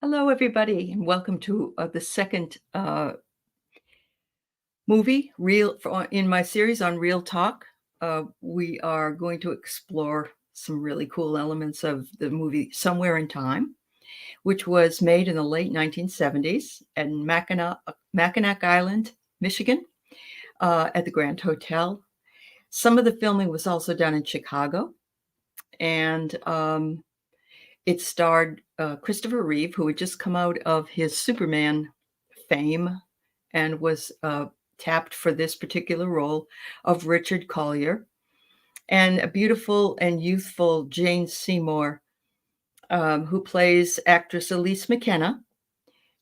Hello, everybody, and welcome to the second movie in my series on Real Talk. We are going to explore some really cool elements of the movie Somewhere in Time, which was made in the late 1970s at Mackinac Island, Michigan, at the Grand Hotel. Some of the filming was also done in Chicago, and it starred Christopher Reeve, who had just come out of his Superman fame and was tapped for this particular role of Richard Collier, and a beautiful and youthful Jane Seymour, who plays actress Elise McKenna.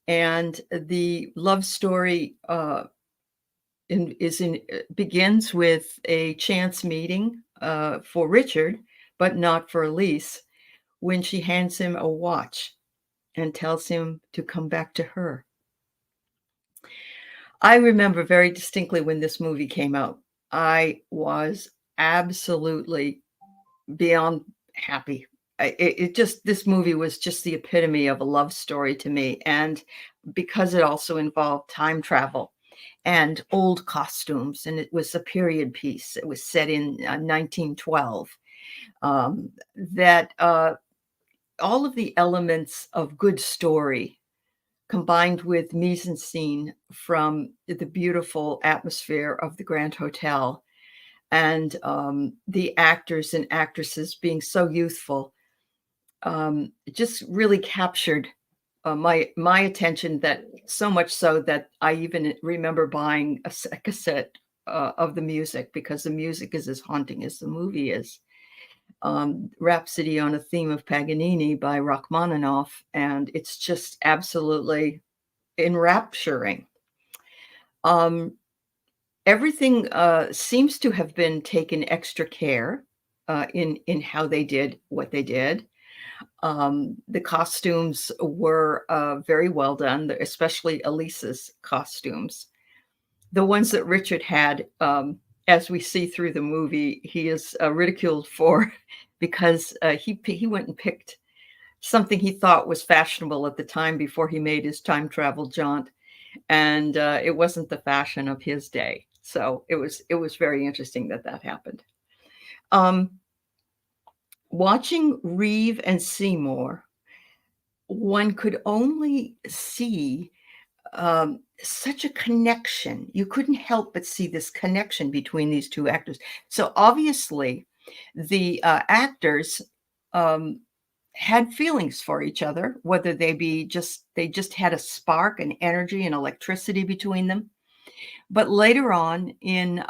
And the love story begins with a chance meeting for Richard, but not for Elise, when she hands him a watch and tells him to come back to her. I remember very distinctly when this movie came out. I was absolutely beyond happy. This movie was just the epitome of a love story to me. And because it also involved time travel and old costumes, and it was a period piece, it was set in 1912, that all of the elements of good story combined with mise en scene from the beautiful atmosphere of the Grand Hotel and the actors and actresses being so youthful, it just really captured my attention, that so much so that I even remember buying a cassette of the music, because the music is as haunting as the movie is. Rhapsody on a Theme of Paganini by Rachmaninoff, and it's just absolutely enrapturing. Everything seems to have been taken extra care in how they did what they did. The costumes were very well done, especially Elise's costumes. The ones that Richard had, as we see through the movie, he is ridiculed for because he went and picked something he thought was fashionable at the time before he made his time travel jaunt, and it wasn't the fashion of his day. So it was very interesting that happened. Watching Reeve and Seymour, one could only see such a connection. You couldn't help but see this connection between these two actors. So obviously, the actors had feelings for each other, whether they just had a spark and energy and electricity between them. But later on in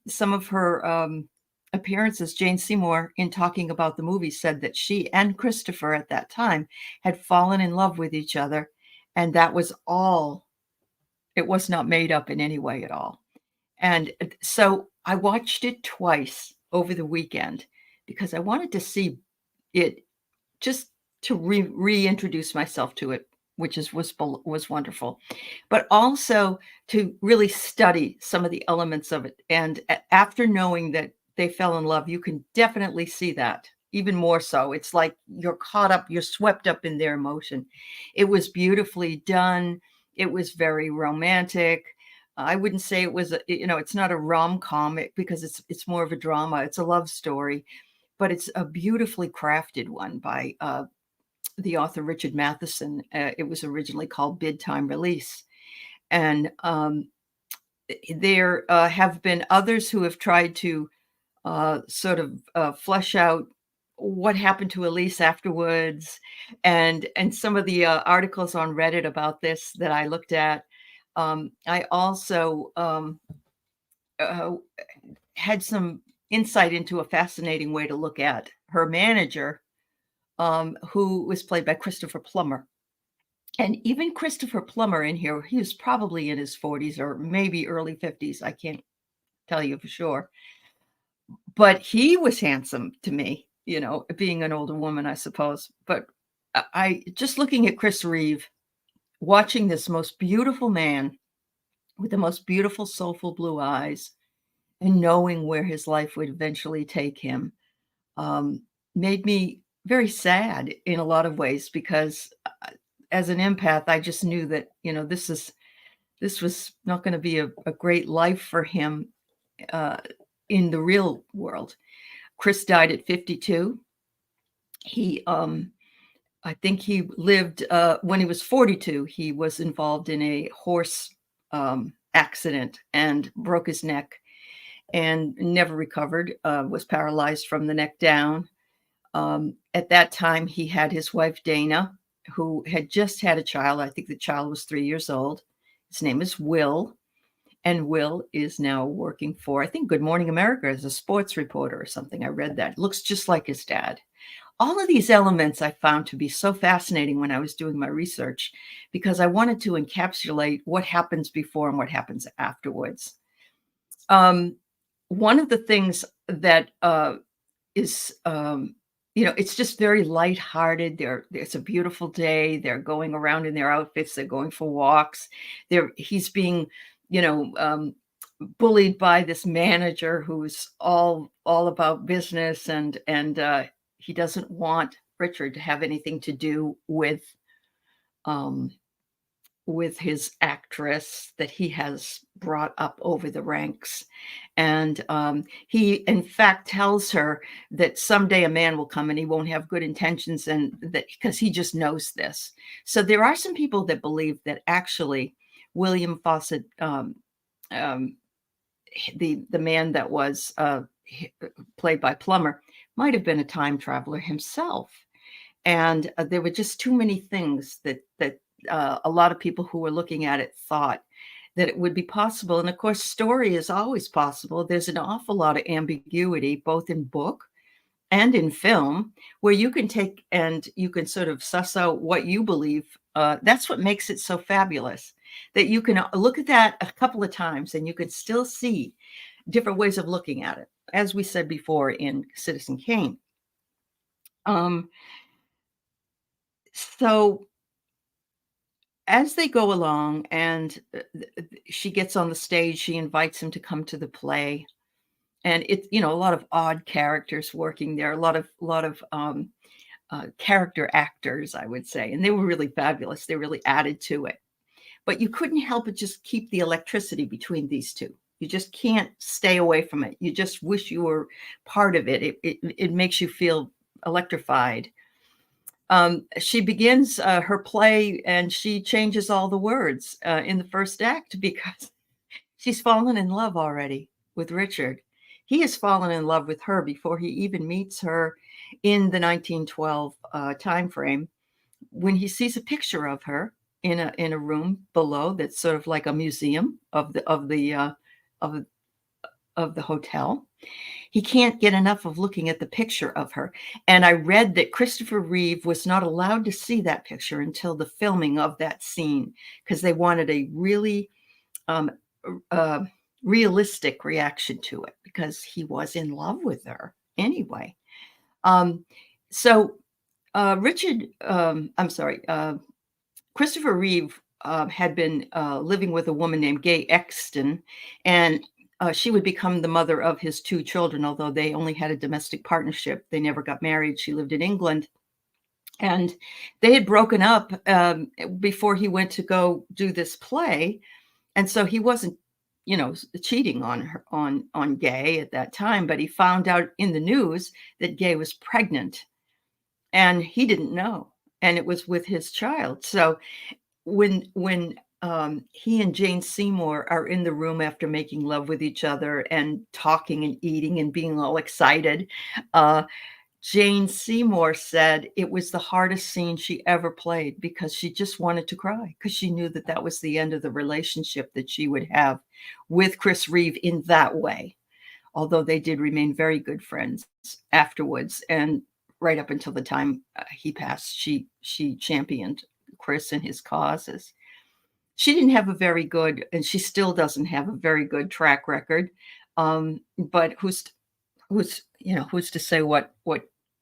some of her appearances, Jane Seymour, in talking about the movie, said that she and Christopher at that time had fallen in love with each other, and that was all. It was not made up in any way at all. And so I watched it twice over the weekend because I wanted to see it, just to reintroduce myself to it, which was wonderful, but also to really study some of the elements of it. And after knowing that they fell in love, you can definitely see that even more so. It's like you're caught up, you're swept up in their emotion. It was beautifully done. It was very romantic. I wouldn't say it was, it's not a rom-com because it's more of a drama. It's a love story, but it's a beautifully crafted one by the author Richard Matheson. It was originally called Bid Time Release. And there have been others who have tried to sort of flesh out what happened to Elise afterwards. And some of the articles on Reddit about this that I looked at, I also had some insight into a fascinating way to look at her manager, who was played by Christopher Plummer. And even Christopher Plummer in here, he was probably in his 40s or maybe early 50s. I can't tell you for sure. But he was handsome to me, being an older woman, I suppose. But I just looking at Chris Reeve, watching this most beautiful man with the most beautiful, soulful blue eyes, and knowing where his life would eventually take him, made me very sad in a lot of ways, because as an empath, I just knew that, this was not going to be a great life for him uh, in the real world. Chris died at 52. He, I think he lived, when he was 42, he was involved in a horse accident and broke his neck and never recovered, was paralyzed from the neck down. At that time, he had his wife, Dana, who had just had a child. I think the child was 3 years old. His name is Will. And Will is now working for, I think, Good Morning America as a sports reporter or something. I read that. Looks just like his dad. All of these elements I found to be so fascinating when I was doing my research, because I wanted to encapsulate what happens before and what happens afterwards. One of the things that is, it's just very lighthearted. It's a beautiful day. They're going around in their outfits. They're going for walks. He's being, bullied by this manager who's all about business, and he doesn't want Richard to have anything to do with his actress that he has brought up over the ranks. And he, in fact, tells her that someday a man will come and he won't have good intentions, and that because he just knows this. So there are some people that believe that actually William Fawcett, the man that was played by Plummer, might have been a time traveler himself. And there were just too many things that a lot of people who were looking at it thought that it would be possible. And of course, story is always possible. There's an awful lot of ambiguity, both in book and in film, where you can take and you can sort of suss out what you believe. That's what makes it so fabulous, that you can look at that a couple of times and you can still see different ways of looking at it, as we said before in Citizen Kane. So as they go along and she gets on the stage, she invites him to come to the play. And it's, a lot of odd characters working there, a lot of character actors, I would say. And they were really fabulous. They really added to it. But you couldn't help but just keep the electricity between these two. You just can't stay away from it. You just wish you were part of it. It makes you feel electrified. She begins her play and she changes all the words in the first act because she's fallen in love already with Richard. He has fallen in love with her before he even meets her in the 1912 time frame, when he sees a picture of her in a room below that's sort of like a museum of the hotel. He can't get enough of looking at the picture of her. And I read that Christopher Reeve was not allowed to see that picture until the filming of that scene, because they wanted a really realistic reaction to it, because he was in love with her anyway. Christopher Reeve had been living with a woman named Gay Exton, and she would become the mother of his two children, although they only had a domestic partnership. They never got married. She lived in England. And they had broken up before he went to go do this play. And so he wasn't, cheating on her, on Gay at that time, but he found out in the news that Gay was pregnant, and he didn't know. And it was with his child. So when he and Jane Seymour are in the room after making love with each other and talking and eating and being all excited, Jane Seymour said it was the hardest scene she ever played, because she just wanted to cry, because she knew that was the end of the relationship that she would have with Chris Reeve in that way. Although they did remain very good friends afterwards, and right up until the time he passed, she championed Chris and his causes. She didn't have a very good, and she still doesn't have a very good track record. But who's to say what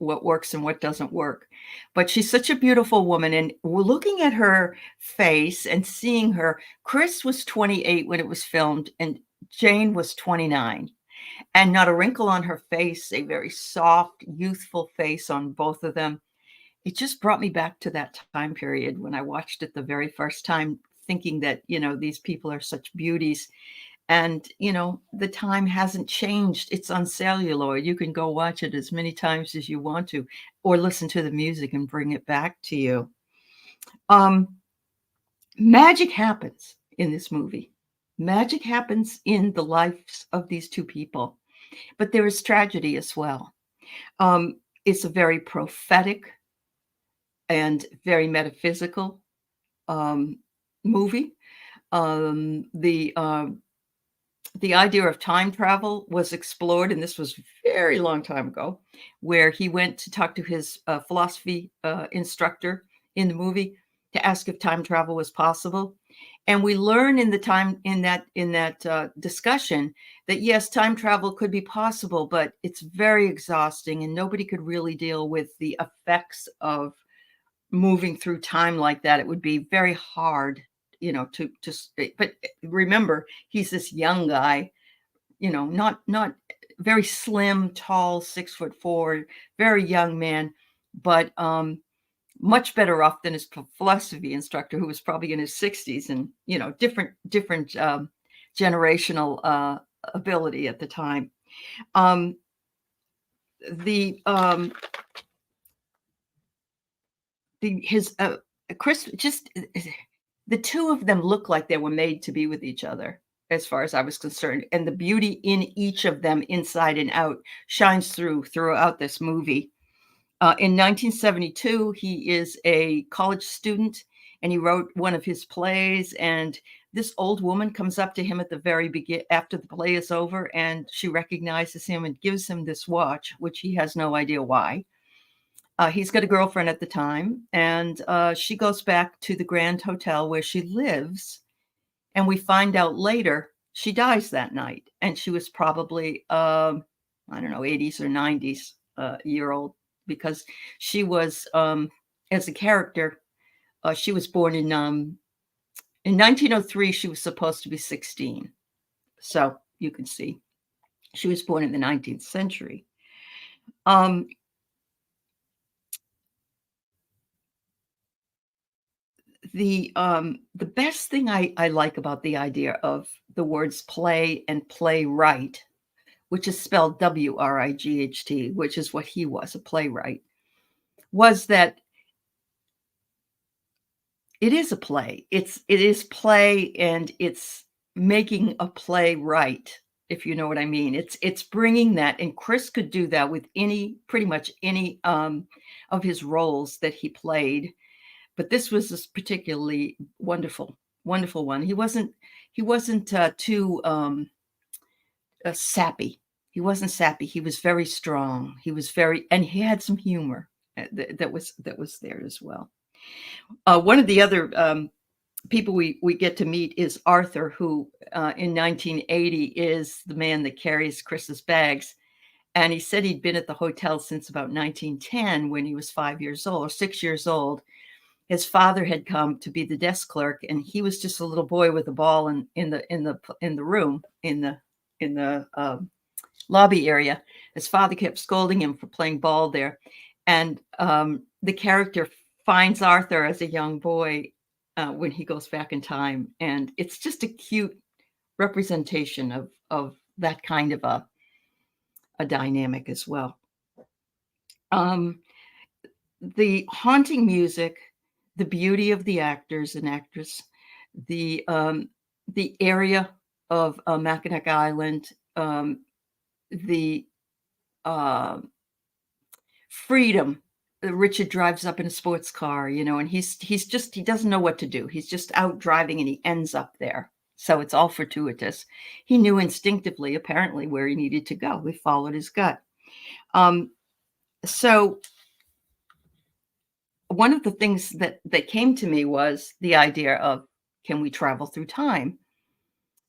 works and what doesn't work? But she's such a beautiful woman, and we're looking at her face and seeing her. Chris was 28 when it was filmed, and Jane was 29. And not a wrinkle on her face, a very soft, youthful face on both of them. it just brought me back to that time period when I watched it the very first time, thinking that, these people are such beauties. And, the time hasn't changed. It's on celluloid. You can go watch it as many times as you want to, or listen to the music and bring it back to you. Um, Magic happens in this movie. Magic happens in the lives of these two people, but there is tragedy as well. It's a very prophetic and very metaphysical movie. The idea of time travel was explored, and this was very long time ago, where he went to talk to his philosophy instructor in the movie to ask if time travel was possible. And we learn in that discussion that yes, time travel could be possible, but it's very exhausting, and nobody could really deal with the effects of moving through time like that. It would be very hard, but remember, he's this young guy, not very slim, tall, 6'4", very young man, but much better off than his philosophy instructor, who was probably in his 60s and, different generational ability at the time. Chris, just the two of them look like they were made to be with each other, as far as I was concerned. And the beauty in each of them, inside and out, shines throughout this movie. In 1972, he is a college student, and he wrote one of his plays. And this old woman comes up to him at the very beginning, after the play is over, and she recognizes him and gives him this watch, which he has no idea why. He's got a girlfriend at the time, and she goes back to the Grand Hotel where she lives. And we find out later she dies that night. And she was probably, I don't know, 80s or 90s year old, because she was, as a character, she was born in 1903. She was supposed to be 16. So you can see she was born in the 19th century. The best thing I like about the idea of the words play and playwright, which is spelled W-R-I-G-H-T, which is what he was, a playwright, was that it is a play. It is play, and it's making a play right, if you know what I mean. It's bringing that, and Chris could do that with pretty much any of his roles that he played. But this was this particularly wonderful one. He wasn't too sappy. He wasn't sappy. He was very strong. And he had some humor that was there as well. One of the other people we get to meet is Arthur, who in 1980 is the man that carries Chris's bags. And he said he'd been at the hotel since about 1910, when he was 5 years old or 6 years old. His father had come to be the desk clerk, and he was just a little boy with a ball in the room, in the lobby area. His father kept scolding him for playing ball there, and the character finds Arthur as a young boy when he goes back in time, and it's just a cute representation of that kind of a dynamic as well. The haunting music, the beauty of the actors and actress, the area of Mackinac Island, the freedom. Richard drives up in a sports car, and he doesn't know what to do. He's just out driving, and he ends up there. So it's all fortuitous. He knew instinctively, apparently, where he needed to go. He followed his gut. So one of the things that came to me was the idea of, can we travel through time?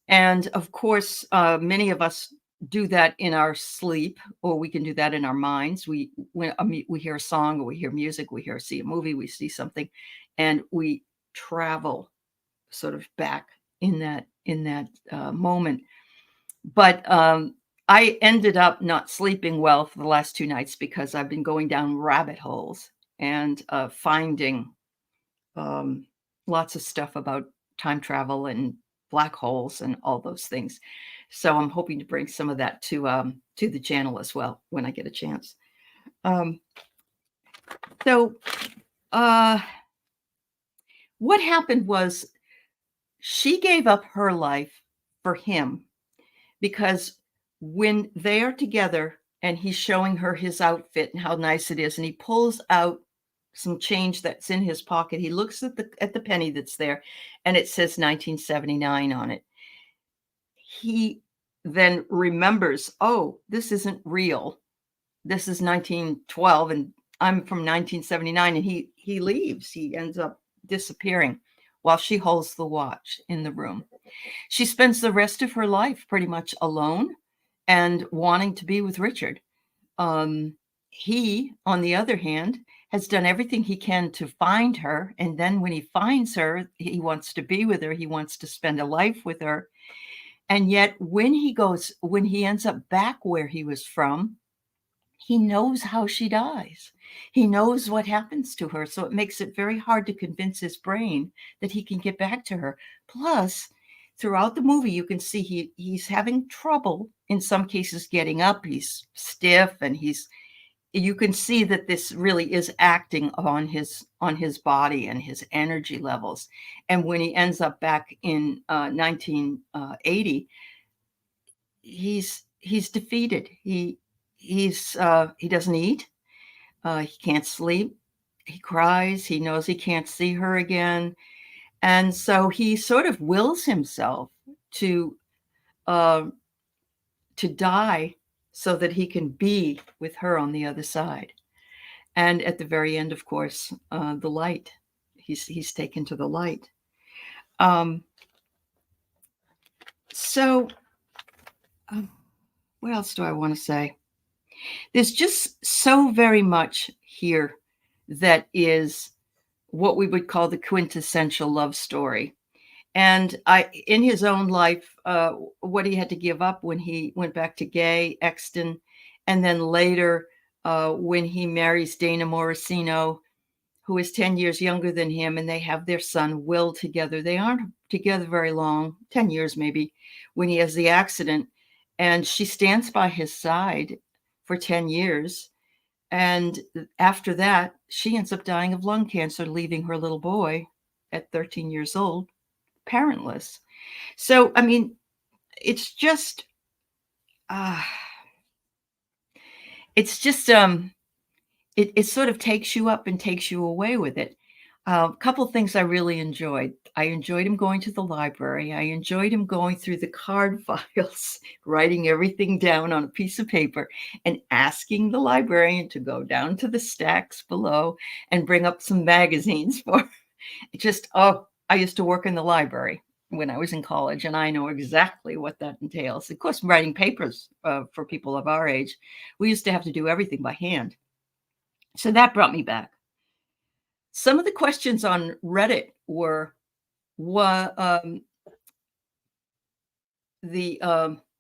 And of course, many of us do that in our sleep, or we can do that in our minds. We hear a song, or we hear music, see a movie, we see something, and we travel sort of back in that moment. But I ended up not sleeping well for the last 2 nights, because I've been going down rabbit holes and finding lots of stuff about time travel and black holes and all those things. So I'm hoping to bring some of that to the channel as well when I get a chance. So what happened was she gave up her life for him, because when they are together and he's showing her his outfit and how nice it is, and he pulls out some change that's in his pocket, he looks at the penny that's there, and it says 1979 on it. He then remembers, oh, this isn't real. This is 1912, and I'm from 1979, and he leaves. He ends up disappearing while she holds the watch in the room. She spends the rest of her life pretty much alone and wanting to be with Richard. He, on the other hand, has done everything he can to find her. And then when he finds her, he wants to be with her. He wants to spend a life with her. And yet when he ends up back where he was from, he knows how she dies. He knows what happens to her. So it makes it very hard to convince his brain that he can get back to her. Plus, throughout the movie, you can see he's having trouble in some cases getting up. He's stiff, and you can see that this really is acting on his body and his energy levels. And when he ends up back in 1980, he's defeated. He doesn't eat. He can't sleep. He cries. He knows he can't see her again. And so he sort of wills himself to die so that he can be with her on the other side. And at the very end, of course, the light. He's taken to the light. What else do I want to say? There's just so very much here that is what we would call the quintessential love story. And in his own life, what he had to give up when he went back to Gay, Exton, and then later when he marries Dana Morosino, who is 10 years younger than him, and they have their son, Will, together. They aren't together very long, 10 years maybe, when he has the accident. And she stands by his side for 10 years. And after that, she ends up dying of lung cancer, leaving her little boy at 13 years old, parentless. So, I mean, it's just, it sort of takes you up and takes you away with it. A couple things I really enjoyed. I enjoyed him going to the library. I enjoyed him going through the card files, writing everything down on a piece of paper and asking the librarian to go down to the stacks below and bring up some magazines for just, I used to work in the library when I was in college, and I know exactly what that entails. Of course, writing papers for people of our age, we used to have to do everything by hand. So that brought me back. Some of the questions on Reddit were, the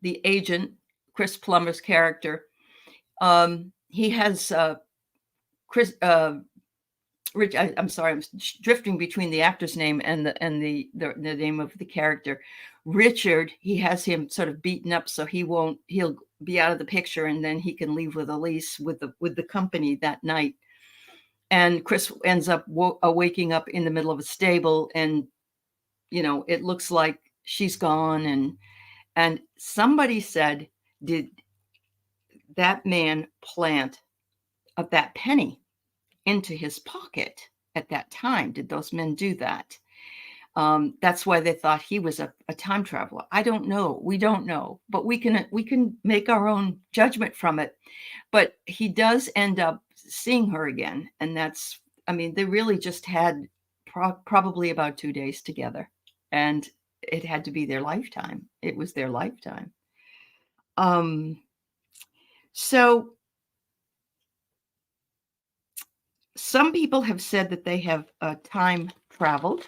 agent, Chris Plummer's character, he has Rich. I'm sorry, I'm drifting between the actor's name and the name of the character. Richard, he has him sort of beaten up so he'll be out of the picture, and then he can leave with Elise with the company that night. And Chris ends up waking up in the middle of a stable, and it looks like she's gone. And somebody said, did that man plant that penny into his pocket at that time? Did those men do that? That's why they thought he was a time traveler. I don't know. We don't know, but we can make our own judgment from it. But he does end up seeing her again, and they really just had probably about 2 days together, and it had to be their lifetime. It was their lifetime. So some people have said that they have time traveled.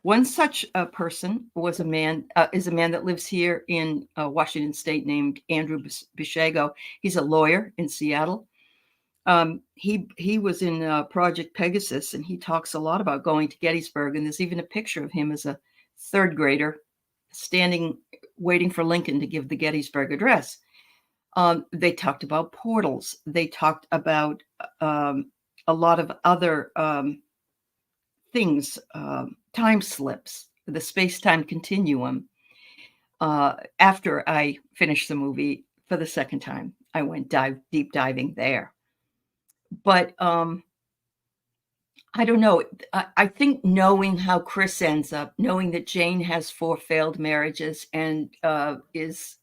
One such person is a man that lives here in Washington State named Andrew Bishago. He's a lawyer in Seattle. He was in Project Pegasus, and he talks a lot about going to Gettysburg, and there's even a picture of him as a third grader standing, waiting for Lincoln to give the Gettysburg Address. They talked about portals. They talked about a lot of other things, time slips, the space-time continuum. After I finished the movie for the second time, I went deep diving there. But I don't know. I think knowing how Chris ends up, knowing that Jane has 4 failed marriages and is,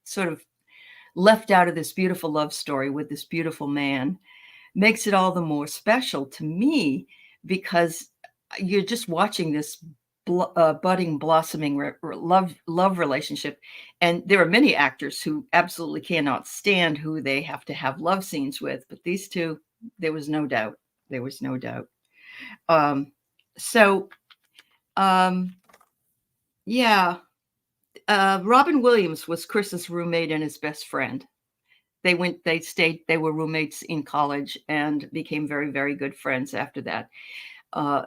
sort of left out of this beautiful love story with this beautiful man, makes it all the more special to me, because you're just watching this budding, blossoming love relationship. And there are many actors who absolutely cannot stand who they have to have love scenes with, but these two, there was no doubt. There was no doubt. Yeah. Robin Williams was Chris's roommate and his best friend. They were roommates in college and became very, very good friends after that.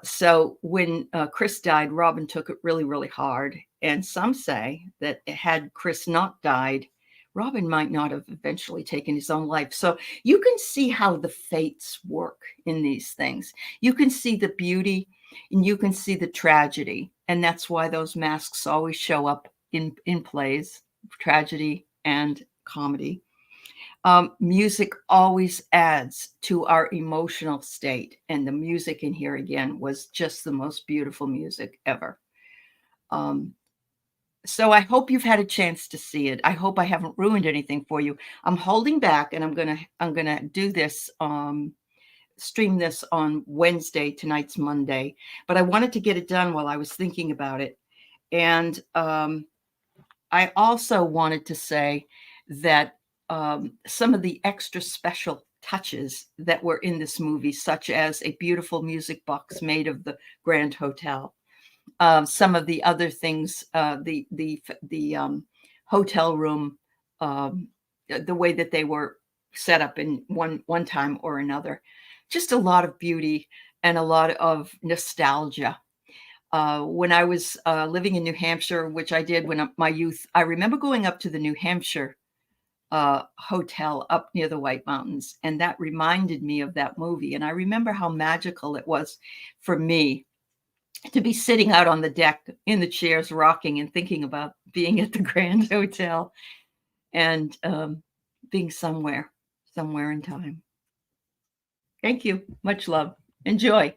So when Chris died, Robin took it really, really hard. And some say that had Chris not died, Robin might not have eventually taken his own life. So you can see how the fates work in these things. You can see the beauty and you can see the tragedy. And that's why those masks always show up in plays, tragedy and comedy. Music always adds to our emotional state. And the music in here, again, was just the most beautiful music ever. So I hope you've had a chance to see it. I hope I haven't ruined anything for you. I'm holding back, and I'm gonna do this, stream this on Wednesday. Tonight's Monday, but I wanted to get it done while I was thinking about it. And I also wanted to say that some of the extra special touches that were in this movie, such as a beautiful music box made of the Grand Hotel, some of the other things, the hotel room, the way that they were set up in one time or another, just a lot of beauty and a lot of nostalgia. When I was living in New Hampshire, which I did when my youth, I remember going up to the New Hampshire hotel up near the White Mountains, and that reminded me of that movie. And I remember how magical it was for me to be sitting out on the deck in the chairs, rocking and thinking about being at the Grand Hotel and being somewhere in time. Thank you. Much love. Enjoy.